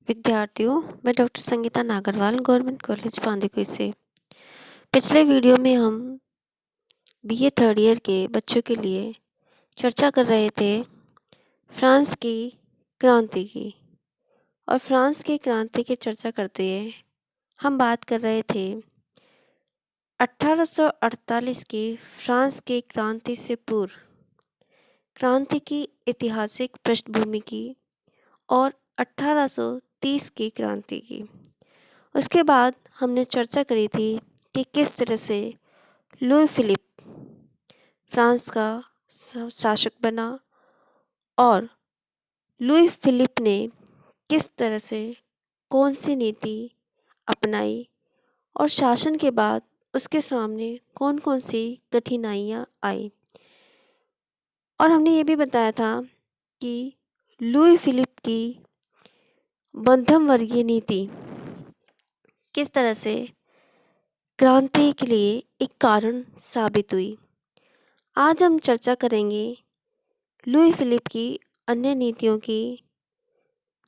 विद्यार्थियों, मैं doctor Sangeeta Nagarwal government college Bandikui से। पिछले वीडियो में हम बीए थर्ड ईयर के बच्चों के लिए चर्चा कर रहे थे फ्रांस की क्रांति की। और फ्रांस की क्रांति की चर्चा करते हुए हम बात कर रहे थे 1848 की फ्रांस की क्रांति से पूर्व क्रांति की ऐतिहासिक पृष्ठभूमि की और 1830 की क्रांति की। उसके बाद हमने चर्चा करी थी कि किस तरह से लुई फिलिप फ्रांस का शासक बना और लुई फिलिप ने किस तरह से कौन सी नीति अपनाई और शासन के बाद उसके सामने कौन कौन सी कठिनाइयाँ आई। और हमने ये भी बताया था कि लुई फिलिप की मध्यम वर्गीय नीति किस तरह से क्रांति के लिए एक कारण साबित हुई। आज हम चर्चा करेंगे लुई फिलिप की अन्य नीतियों की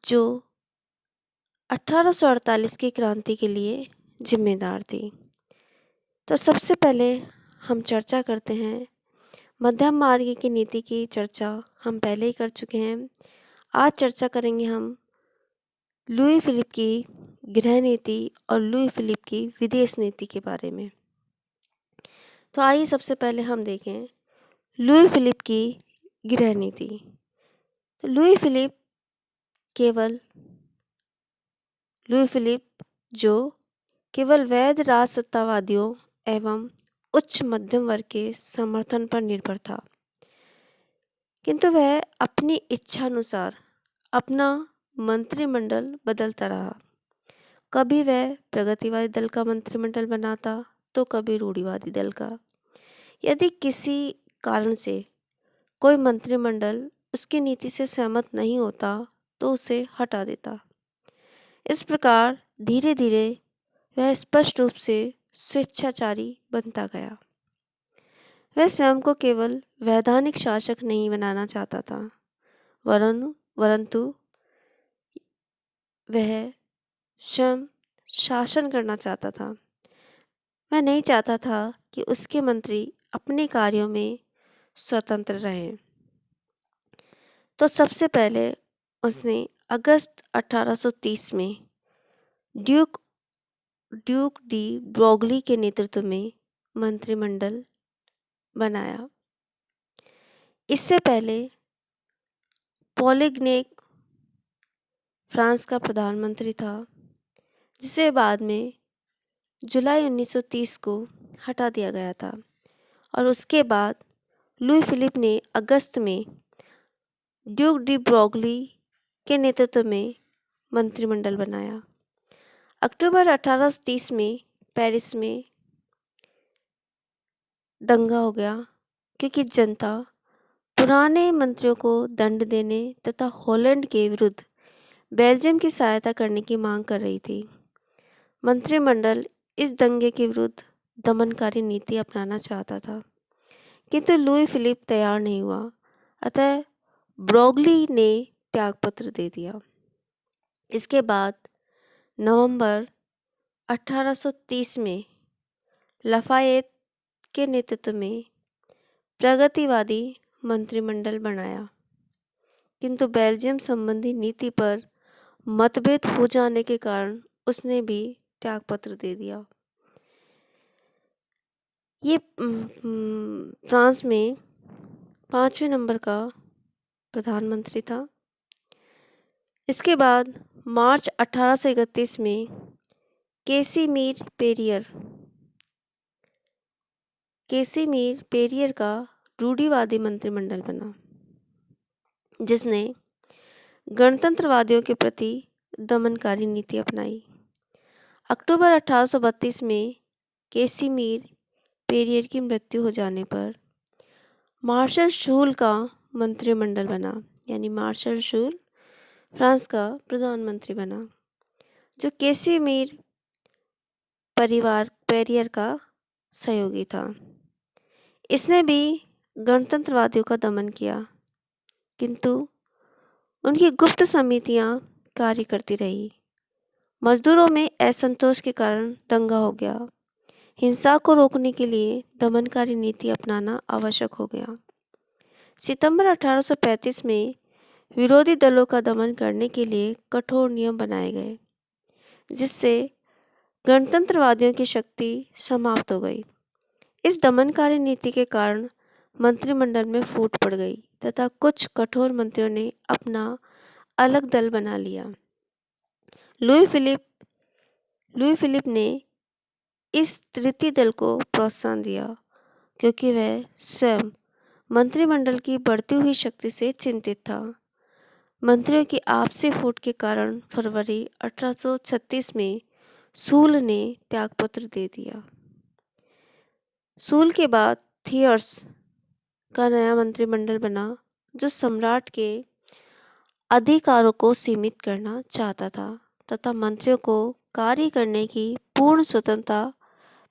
जो 1848 की क्रांति के लिए जिम्मेदार थी। तो सबसे पहले हम चर्चा करते हैं मध्यम मार्ग की नीति की चर्चा हम पहले ही कर चुके हैं। आज चर्चा करेंगे हम लुई फिलिप की गृह नीति और लुई फिलिप की विदेश नीति के बारे में। तो आइए सबसे पहले हम देखें लुई फिलिप की गृह नीति। तो लुई फिलिप जो केवल वैध राजसत्तावादियों एवं उच्च मध्यम वर्ग के समर्थन पर निर्भर था, किंतु वह अपनी इच्छानुसार अपना मंत्रिमंडल बदलता रहा। कभी वह प्रगतिवादी दल का मंत्रिमंडल बनाता तो कभी रूढ़िवादी दल का। यदि किसी कारण से कोई मंत्रिमंडल उसकी नीति से सहमत नहीं होता तो उसे हटा देता। इस प्रकार धीरे धीरे वह स्पष्ट रूप से स्वेच्छाचारी बनता गया। वह स्वयं को केवल वैधानिक शासक नहीं बनाना चाहता था, वरंतु वह स्वयं शासन करना चाहता था। वह नहीं चाहता था कि उसके मंत्री अपने कार्यों में स्वतंत्र रहें। तो सबसे पहले उसने अगस्त 1830 में ड्यूक डी ब्रोगली के नेतृत्व में मंत्रिमंडल बनाया। इससे पहले पॉलिग्नेक फ्रांस का प्रधानमंत्री था, जिसे बाद में जुलाई 1930 को हटा दिया गया था। और उसके बाद लुई फिलिप ने अगस्त में ड्यूक डी ब्रोगली के नेतृत्व में मंत्रिमंडल बनाया। अक्टूबर 1830 में पेरिस में दंगा हो गया क्योंकि जनता पुराने मंत्रियों को दंड देने तथा हॉलैंड के विरुद्ध बेल्जियम की सहायता करने की मांग कर रही थी। मंत्रिमंडल इस दंगे के विरुद्ध दमनकारी नीति अपनाना चाहता था, किंतु लुई फिलिप तैयार नहीं हुआ। अतः ब्रोगली ने त्यागपत्र दे दिया। इसके बाद नवंबर 1830 में लफायेत के नेतृत्व में प्रगतिवादी मंत्रिमंडल बनाया, किंतु बेल्जियम संबंधी नीति पर मतभेद हो जाने के कारण उसने भी त्यागपत्र दे दिया। ये फ्रांस में 5वें नंबर का प्रधानमंत्री था। इसके बाद मार्च 1831 में कैसिमीर पेरियर का रूढ़िवादी मंत्रिमंडल बना, जिसने गणतंत्रवादियों के प्रति दमनकारी नीति अपनाई। अक्टूबर 1832 में कैसिमीर पेरियर की मृत्यु हो जाने पर मार्शल शूल का मंत्रिमंडल बना, यानी मार्शल शूल फ्रांस का प्रधानमंत्री बना, जो कैसिमीर पेरियर का सहयोगी था। इसने भी गणतंत्रवादियों का दमन किया, किंतु उनकी गुप्त समितियां कार्य करती रही। मजदूरों में असंतोष के कारण दंगा हो गया। हिंसा को रोकने के लिए दमनकारी नीति अपनाना आवश्यक हो गया। सितंबर 1835 में विरोधी दलों का दमन करने के लिए कठोर नियम बनाए गए, जिससे गणतंत्रवादियों की शक्ति समाप्त हो गई। इस दमनकारी नीति के कारण मंत्रिमंडल में फूट पड़ गई तथा कुछ कठोर मंत्रियों ने अपना अलग दल बना लिया। लुई फिलिप ने इस तृतीय दल को प्रोत्साहन दिया क्योंकि वह स्वयं मंत्रिमंडल की बढ़ती हुई शक्ति से चिंतित था। मंत्रियों की आपसी फूट के कारण फरवरी 1836 में सूल ने त्यागपत्र दे दिया। सूल के बाद थियर्स का नया मंत्रिमंडल बना, जो सम्राट के अधिकारों को सीमित करना चाहता था तथा मंत्रियों को कार्य करने की पूर्ण स्वतंत्रता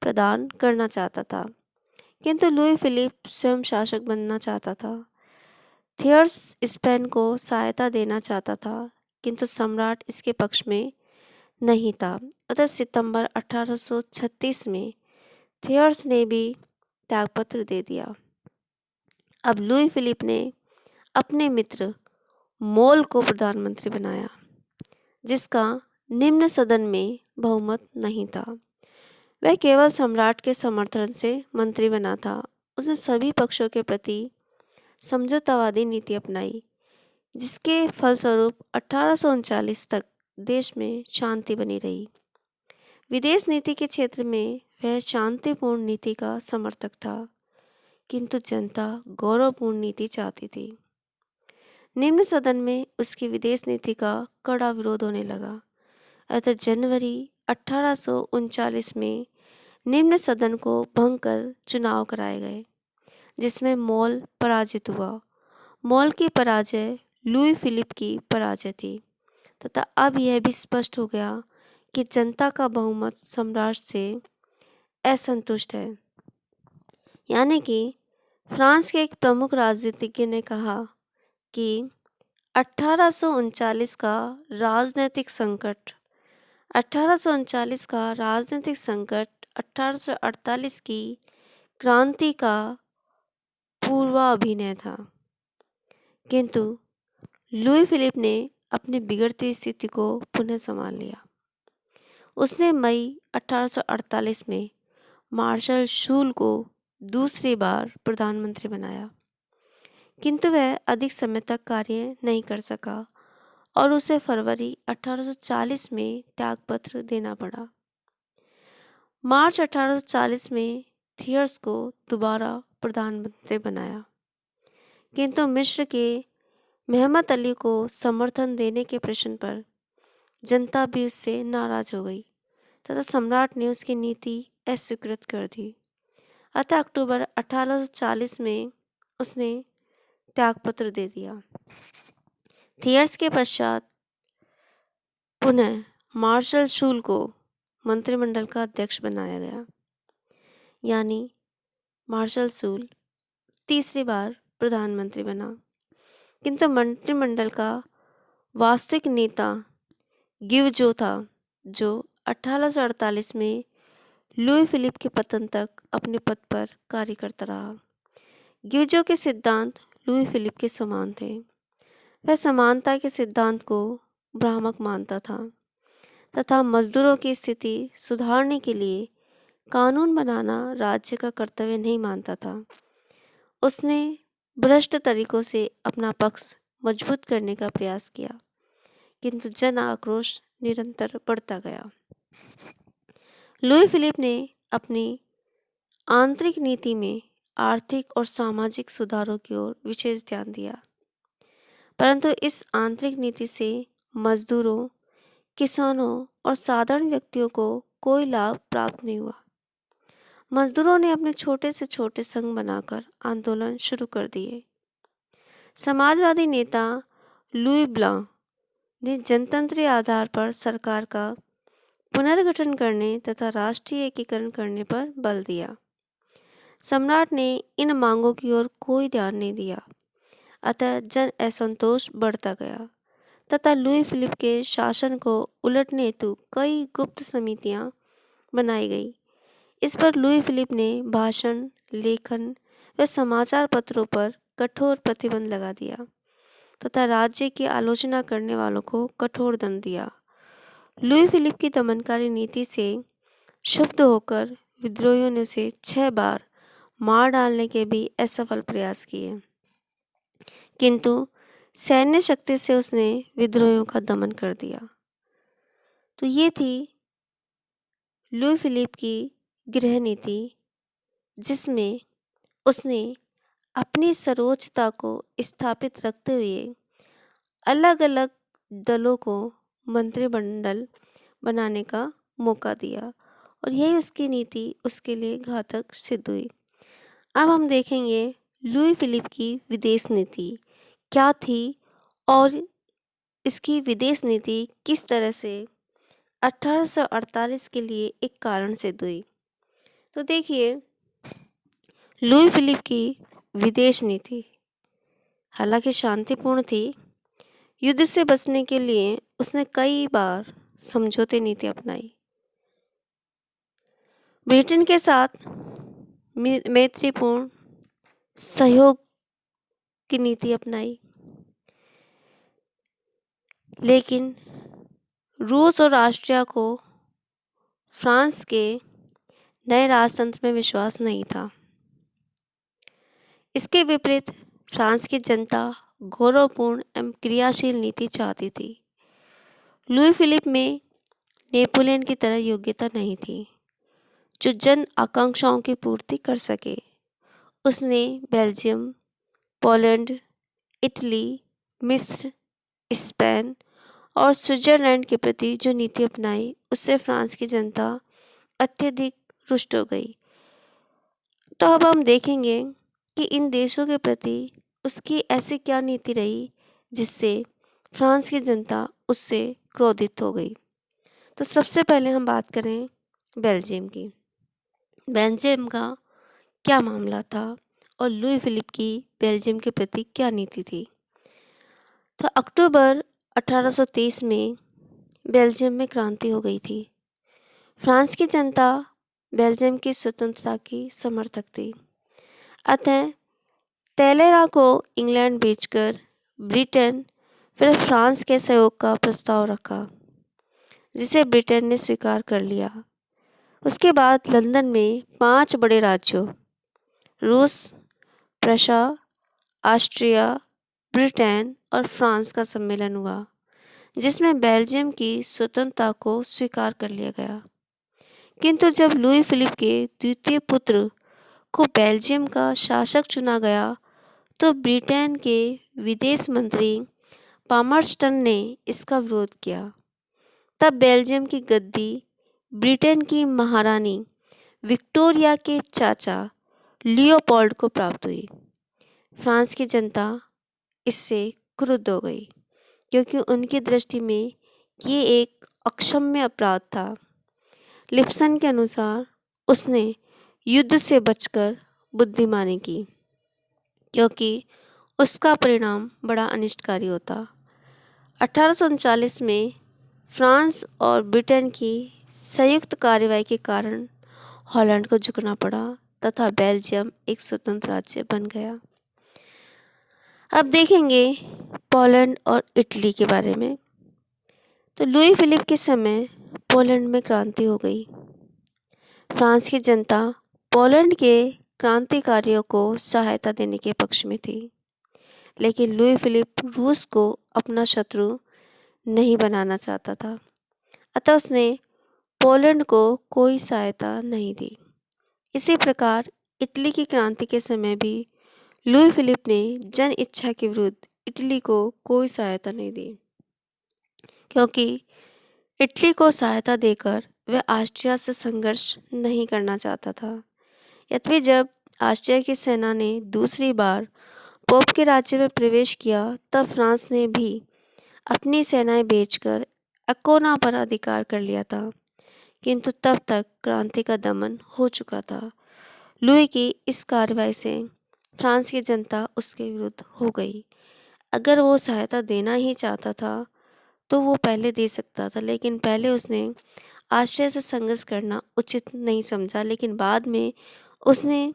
प्रदान करना चाहता था, किंतु लुई फिलिप स्वयं शासक बनना चाहता था। थियर्स स्पेन को सहायता देना चाहता था, किंतु सम्राट इसके पक्ष में नहीं था। अतः सितंबर 1836 में थियर्स ने भी त्यागपत्र दे दिया। अब लुई फिलिप ने अपने मित्र मोल को प्रधानमंत्री बनाया, जिसका निम्न सदन में बहुमत नहीं था। वह केवल सम्राट के समर्थन से मंत्री बना था। उसने सभी पक्षों के प्रति समझौतावादी नीति अपनाई, जिसके फलस्वरूप 1839 तक देश में शांति बनी रही। विदेश नीति के क्षेत्र में वह शांतिपूर्ण नीति का समर्थक था, किंतु जनता गौरवपूर्ण नीति चाहती थी। निम्न सदन में उसकी विदेश नीति का कड़ा विरोध होने लगा। अतः जनवरी 1839 में निम्न सदन को भंग कर चुनाव कराए गए, जिसमें मोल पराजित हुआ। मोल की पराजय लुई फिलिप की पराजय थी तथा अब यह भी स्पष्ट हो गया कि जनता का बहुमत सम्राट से असंतुष्ट है। यानी कि फ्रांस के एक प्रमुख राजनीतिज्ञ ने कहा कि 1839 का राजनीतिक संकट 1848 की क्रांति का पूर्वाभिनय था। किंतु लुई फिलिप ने अपनी बिगड़ती स्थिति को पुनः संभाल लिया। उसने मई 1848 में मार्शल शूल को दूसरी बार प्रधानमंत्री बनाया, किंतु वह अधिक समय तक कार्य नहीं कर सका और उसे फरवरी 1840 में त्यागपत्र देना पड़ा। मार्च 1840 में थियर्स को दोबारा प्रधानमंत्री बनाया, किंतु मिस्र के मेहमत अली को समर्थन देने के प्रश्न पर जनता भी उससे नाराज हो गई तथा सम्राट ने उसकी नीति अस्वीकृत कर दी। अतः अक्टूबर 1840 में उसने त्यागपत्र दे दिया। थियर्स के पश्चात पुनः मार्शल शूल को मंत्रिमंडल का अध्यक्ष बनाया गया, यानी मार्शल शूल तीसरी बार प्रधानमंत्री बना। किंतु मंत्रिमंडल का वास्तविक नेता गिवजो था, जो 1848 में लुई फिलिप के पतन तक अपने पद पर कार्य करता रहा। गिवजो के सिद्धांत लुई फिलिप के समान थे। वह समानता के सिद्धांत को भ्रामक मानता था तथा मजदूरों की स्थिति सुधारने के लिए कानून बनाना राज्य का कर्तव्य नहीं मानता था। उसने भ्रष्ट तरीकों से अपना पक्ष मजबूत करने का प्रयास किया, किंतु जन आक्रोश निरंतर बढ़ता गया। लुई फिलिप ने अपनी आंतरिक नीति में आर्थिक और सामाजिक सुधारों की ओर विशेष ध्यान दिया, परंतु इस आंतरिक नीति से मजदूरों, किसानों और साधारण व्यक्तियों को कोई लाभ प्राप्त नहीं हुआ। मजदूरों ने अपने छोटे से छोटे संघ बनाकर आंदोलन शुरू कर दिए। समाजवादी नेता लुई ब्लां ने जनतंत्री आधार पर सरकार का पुनर्गठन करने तथा राष्ट्रीय एकीकरण करने पर बल दिया। सम्राट ने इन मांगों की ओर कोई ध्यान नहीं दिया, अतः जन असंतोष बढ़ता गया तथा लुई फिलिप के शासन को उलटने हेतु कई गुप्त समितियां बनाई गई। इस पर लुई फिलिप ने भाषण, लेखन व समाचार पत्रों पर कठोर प्रतिबंध लगा दिया तथा राज्य की आलोचना करने वालों को कठोर दंड दिया। लुई फिलिप की दमनकारी नीति से क्षुब्ध होकर विद्रोहियों ने उसे 6 बार मार डालने के भी असफल प्रयास किए, किंतु सैन्य शक्ति से उसने विद्रोहियों का दमन कर दिया। तो ये थी लुई फिलिप की गृह नीति, जिसमें उसने अपनी सर्वोच्चता को स्थापित रखते हुए अलग अलग दलों को मंत्रिमंडल बनाने का मौका दिया और यही उसकी नीति उसके लिए घातक सिद्ध हुई। अब हम देखेंगे लुई फिलिप की विदेश नीति क्या थी और इसकी विदेश नीति किस तरह से 1848 के लिए एक कारण सिद्ध हुई। तो देखिए, लुई फिलिप की विदेश नीति हालांकि शांतिपूर्ण थी। युद्ध से बचने के लिए उसने कई बार समझौते नीति अपनाई, ब्रिटेन के साथ मैत्रीपूर्ण सहयोग की नीति अपनाई, लेकिन रूस और ऑस्ट्रिया को फ्रांस के नए राजतंत्र में विश्वास नहीं था। इसके विपरीत फ्रांस की जनता गौरवपूर्ण एवं क्रियाशील नीति चाहती थी। लुई फिलिप में नेपोलियन की तरह योग्यता नहीं थी जो जन आकांक्षाओं की पूर्ति कर सके। उसने बेल्जियम, पोलैंड, इटली, मिस्र, स्पेन और स्विट्जरलैंड के प्रति जो नीति अपनाई, उससे फ्रांस की जनता अत्यधिक रुष्ट हो गई। तो अब हम देखेंगे कि इन देशों के प्रति उसकी ऐसी क्या नीति रही जिससे फ्रांस की जनता उससे क्रोधित हो गई। तो सबसे पहले हम बात करें बेल्जियम की। बेल्जियम का क्या मामला था और लुई फिलिप की बेल्जियम के प्रति क्या नीति थी। तो अक्टूबर 1823 में बेल्जियम में क्रांति हो गई थी। फ्रांस की जनता बेल्जियम की स्वतंत्रता की समर्थक थी, अतः टेलेरा को इंग्लैंड भेजकर ब्रिटेन फिर फ्रांस के सहयोग का प्रस्ताव रखा, जिसे ब्रिटेन ने स्वीकार कर लिया। उसके बाद लंदन में 5 बड़े राज्यों रूस, प्रशा, ऑस्ट्रिया, ब्रिटेन और फ्रांस का सम्मेलन हुआ, जिसमें बेल्जियम की स्वतंत्रता को स्वीकार कर लिया गया। किंतु जब लुई फिलिप के द्वितीय पुत्र को बेल्जियम का शासक चुना गया, तो ब्रिटेन के विदेश मंत्री पामर्स्टन ने इसका विरोध किया। तब बेल्जियम की गद्दी ब्रिटेन की महारानी विक्टोरिया के चाचा लियोपोल्ड को प्राप्त हुई। फ्रांस की जनता इससे क्रुद्ध हो गई, क्योंकि उनकी दृष्टि में ये एक अक्षम्य अपराध था। लिप्सन के अनुसार उसने युद्ध से बचकर बुद्धिमानी की, क्योंकि उसका परिणाम बड़ा अनिष्टकारी होता। 1839 में फ्रांस और ब्रिटेन की संयुक्त कार्रवाई के कारण हॉलैंड को झुकना पड़ा तथा बेल्जियम एक स्वतंत्र राज्य बन गया। अब देखेंगे पोलैंड और इटली के बारे में। तो लुई फिलिप के समय पोलैंड में क्रांति हो गई। फ्रांस की जनता पोलैंड के क्रांतिकारियों को सहायता देने के पक्ष में थी, लेकिन लुई फिलिप रूस को अपना शत्रु नहीं बनाना चाहता था, अतः उसने पोलैंड को कोई सहायता नहीं दी। इसी प्रकार इटली की क्रांति के समय भी लुई फिलिप ने जन इच्छा के विरुद्ध इटली को कोई सहायता नहीं दी, क्योंकि इटली को सहायता देकर वह ऑस्ट्रिया से संघर्ष नहीं करना चाहता था। यद्यपि जब ऑस्ट्रिया की सेना ने दूसरी बार पोप के राज्य में प्रवेश किया, तब फ्रांस ने भी अपनी सेनाएं भेजकर अकोना पर अधिकार कर लिया था, किंतु तब तक क्रांति का दमन हो चुका था। लुई की इस कार्रवाई से फ्रांस की जनता उसके विरुद्ध हो गई। अगर वो सहायता देना ही चाहता था तो वो पहले दे सकता था, लेकिन पहले उसने ऑस्ट्रिया से संघर्ष करना उचित नहीं समझा। लेकिन बाद में उसने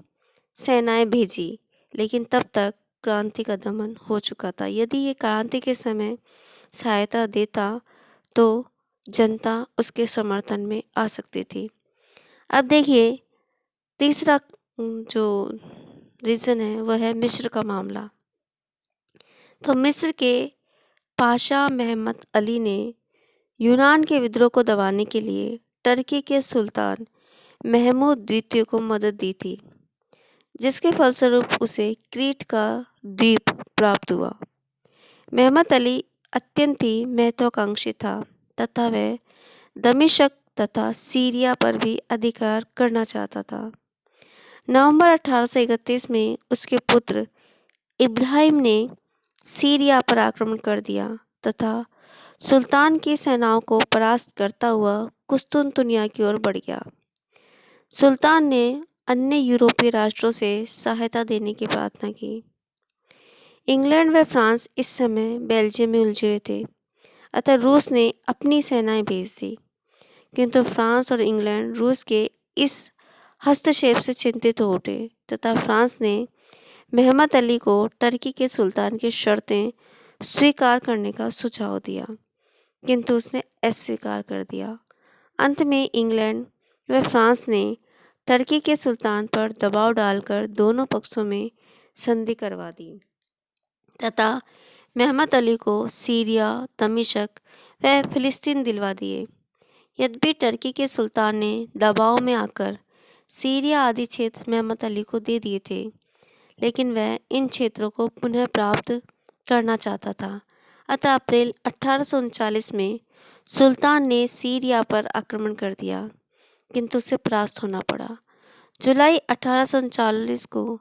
सेनाएं भेजी, लेकिन तब तक क्रांति का दमन हो चुका था। यदि ये क्रांति के समय सहायता देता तो जनता उसके समर्थन में आ सकती थी। अब देखिए, तीसरा जो रीज़न है वह है मिस्र का मामला। तो मिस्र के पाशा महमद अली ने यूनान के विद्रोह को दबाने के लिए टर्की के सुल्तान महमूद द्वितीय को मदद दी थी, जिसके फलस्वरूप उसे क्रीट का द्वीप प्राप्त हुआ। महमद अली अत्यंत ही महत्वाकांक्षी था तथा वह दमिश्क तथा सीरिया पर भी अधिकार करना चाहता था। नवंबर 1831 में उसके पुत्र इब्राहिम ने सीरिया पर आक्रमण कर दिया तथा सुल्तान की सेनाओं को परास्त करता हुआ कुस्तुनतुनिया की ओर बढ़ गया। सुल्तान ने अन्य यूरोपीय राष्ट्रों से सहायता देने की प्रार्थना की। इंग्लैंड व फ्रांस इस समय बेल्जियम में उलझे हुए थे, अतः रूस ने अपनी सेनाएं भेज दी, किंतु फ्रांस और इंग्लैंड रूस के इस हस्तक्षेप से चिंतित हो उठे तथा फ्रांस ने महमद अली को टर्की के सुल्तान की शर्तें स्वीकार करने का सुझाव दिया, किंतु उसने अस्वीकार कर दिया। अंत में इंग्लैंड व फ्रांस ने टर्की के सुल्तान पर दबाव डालकर दोनों पक्षों में संधि करवा दी तथा महमद अली को सीरिया, दमिश्क व फिलिस्तीन दिलवा दिए। यद्यपि टर्की के सुल्तान ने दबाव में आकर सीरिया आदि क्षेत्र महमद अली को दे दिए थे, लेकिन वह इन क्षेत्रों को पुनः प्राप्त करना चाहता था। अतः अप्रैल 1839 में सुल्तान ने सीरिया पर आक्रमण कर दिया, किंतु उसे परास्त होना पड़ा। जुलाई 1839 को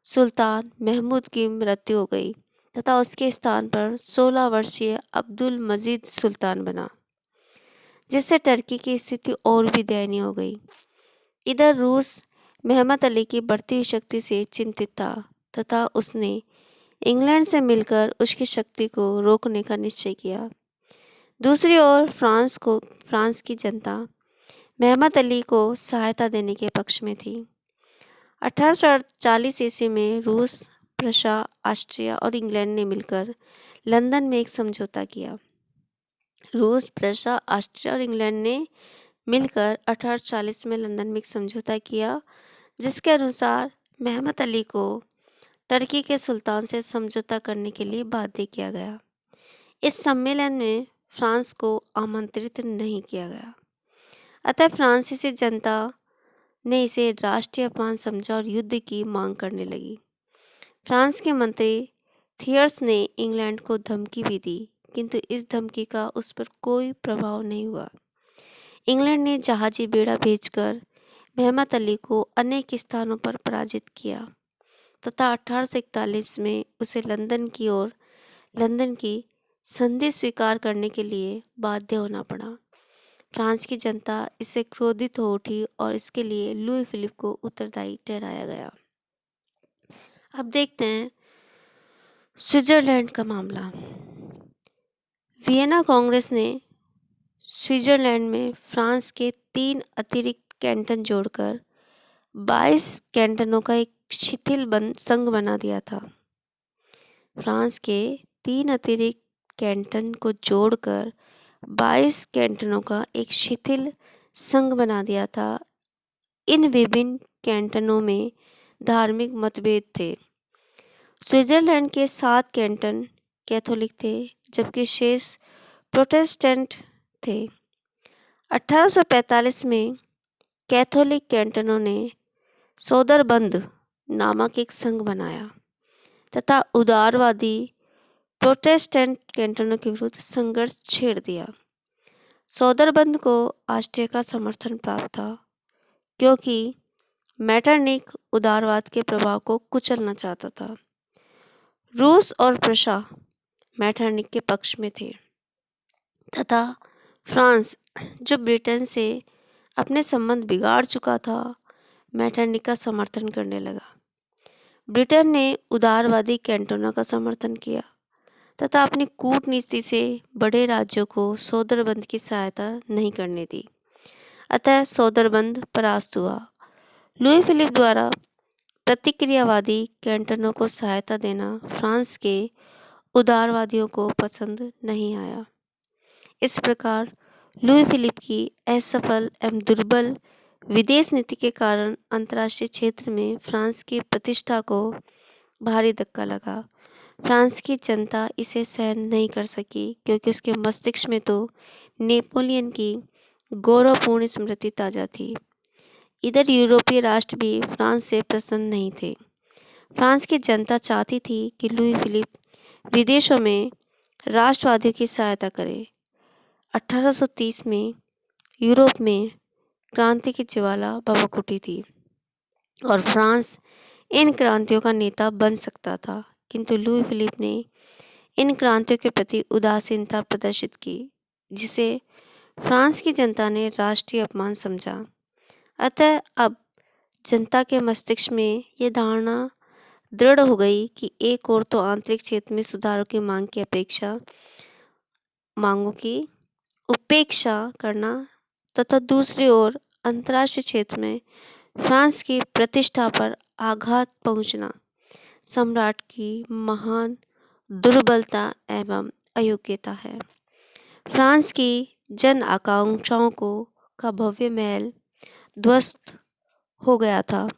सुल्तान महमूद की मृत्यु हो गई तथा उसके स्थान पर 16 वर्षीय अब्दुल मजीद सुल्तान बना, जिससे टर्की की स्थिति और भी दयनीय हो गई। इधर रूस महमद अली की बढ़ती हुई शक्ति से चिंतित था तथा उसने इंग्लैंड से मिलकर उसकी शक्ति को रोकने का निश्चय किया। दूसरी ओर फ्रांस की जनता महमद अली को सहायता देने के पक्ष में थी। 1840 ईस्वी में रूस, प्रशा, ऑस्ट्रिया और इंग्लैंड ने मिलकर लंदन में एक समझौता किया। रूस, प्रशा, ऑस्ट्रिया और इंग्लैंड ने मिलकर 1840 में लंदन में एक समझौता किया, जिसके अनुसार महमद अली को टर्की के सुल्तान से समझौता करने के लिए बाध्य किया गया। इस सम्मेलन में फ्रांस को आमंत्रित नहीं किया गया, अतः फ्रांसीसी जनता ने इसे राष्ट्रीय अपमान समझा और युद्ध की मांग करने लगी। फ्रांस के मंत्री थियर्स ने इंग्लैंड को धमकी भी दी, किंतु इस धमकी का उस पर कोई प्रभाव नहीं हुआ। इंग्लैंड ने जहाजी बेड़ा भेजकर महमद अली को अनेक स्थानों पर पराजित किया तथा 1841 में उसे लंदन की संधि स्वीकार करने के लिए बाध्य होना पड़ा। फ्रांस की जनता इससे क्रोधित हो उठी और इसके लिए लुई फिलिप को उत्तरदायी ठहराया गया। अब देखते हैं स्विट्जरलैंड का मामला। वियना कांग्रेस ने स्विट्जरलैंड में फ्रांस के 3 अतिरिक्त कैंटन जोड़कर 22 कैंटनों का एक शिथिल संघ बना दिया था। फ्रांस के 3 अतिरिक्त कैंटन को जोड़कर 22 कैंटनों का एक शिथिल संघ बना दिया था। इन विभिन्न कैंटनों में धार्मिक मतभेद थे। स्विट्जरलैंड के 7 कैंटन कैथोलिक थे, जबकि शेष प्रोटेस्टेंट थे। 1845 में कैथोलिक कैंटनों ने सोदरबंद नामक एक संघ बनाया तथा उदारवादी प्रोटेस्टेंट कैंटनों के विरुद्ध संघर्ष छेड़ दिया। सोदरबंद को ऑस्ट्रिया का समर्थन प्राप्त था, क्योंकि मेटरनिख उदारवाद के प्रभाव को कुचलना चाहता था। रूस और प्रशा मेटरनिख के पक्ष में थे तथा फ्रांस, जो ब्रिटेन से अपने संबंध बिगाड़ चुका था, मेटरनिख का समर्थन करने लगा। ब्रिटेन ने उदारवादी कैंटनों का समर्थन किया तथा अपनी कूटनीति से बड़े राज्यों को सौदरबंद की सहायता नहीं करने दी। अतः सौदरबंद परास्त हुआ। लुई फिलिप द्वारा प्रतिक्रियावादी कैंटनों को सहायता देना फ्रांस के उदारवादियों को पसंद नहीं आया। इस प्रकार लुई फिलिप की असफल एवं दुर्बल विदेश नीति के कारण अंतर्राष्ट्रीय क्षेत्र में फ्रांस की प्रतिष्ठा को भारी धक्का लगा। फ्रांस की जनता इसे सहन नहीं कर सकी क्योंकि उसके मस्तिष्क में तो नेपोलियन की गौरवपूर्ण स्मृति ताजा थी। इधर यूरोपीय राष्ट्र भी फ्रांस से प्रसन्न नहीं थे। फ्रांस की जनता चाहती थी कि लुई फिलिप विदेशों में राष्ट्रवादियों की सहायता करे। 1830 में यूरोप में क्रांति की ज्वाला भभक उठी थी और फ्रांस इन क्रांतियों का नेता बन सकता था, किंतु लुई फिलिप ने इन क्रांतियों के प्रति उदासीनता प्रदर्शित की, जिसे फ्रांस की जनता ने राष्ट्रीय अपमान समझा। अतः अब जनता के मस्तिष्क में ये धारणा दृढ़ हो गई कि एक ओर तो आंतरिक क्षेत्र में सुधारों की मांगों की उपेक्षा करना तथा दूसरी ओर अंतर्राष्ट्रीय क्षेत्र में फ्रांस की प्रतिष्ठा पर आघात पहुंचना सम्राट की महान दुर्बलता एवं अयोग्यता है। फ्रांस की जन आकांक्षाओं का भव्य महल ध्वस्त हो गया था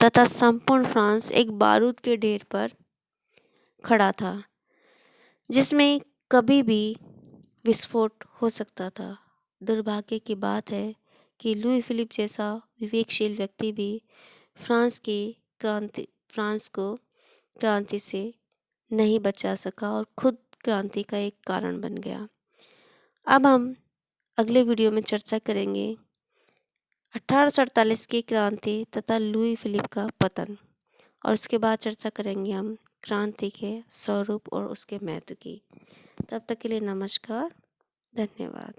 तथा संपूर्ण फ्रांस एक बारूद के ढेर पर खड़ा था, जिसमें कभी भी विस्फोट हो सकता था। दुर्भाग्य की बात है कि लुई फिलिप जैसा विवेकशील व्यक्ति भी फ्रांस को क्रांति से नहीं बचा सका और खुद क्रांति का एक कारण बन गया। अब हम अगले वीडियो में चर्चा करेंगे 1848 की क्रांति तथा लुई फिलिप का पतन, और उसके बाद चर्चा करेंगे हम क्रांति के स्वरूप और उसके महत्व की। तब तक के लिए नमस्कार, धन्यवाद।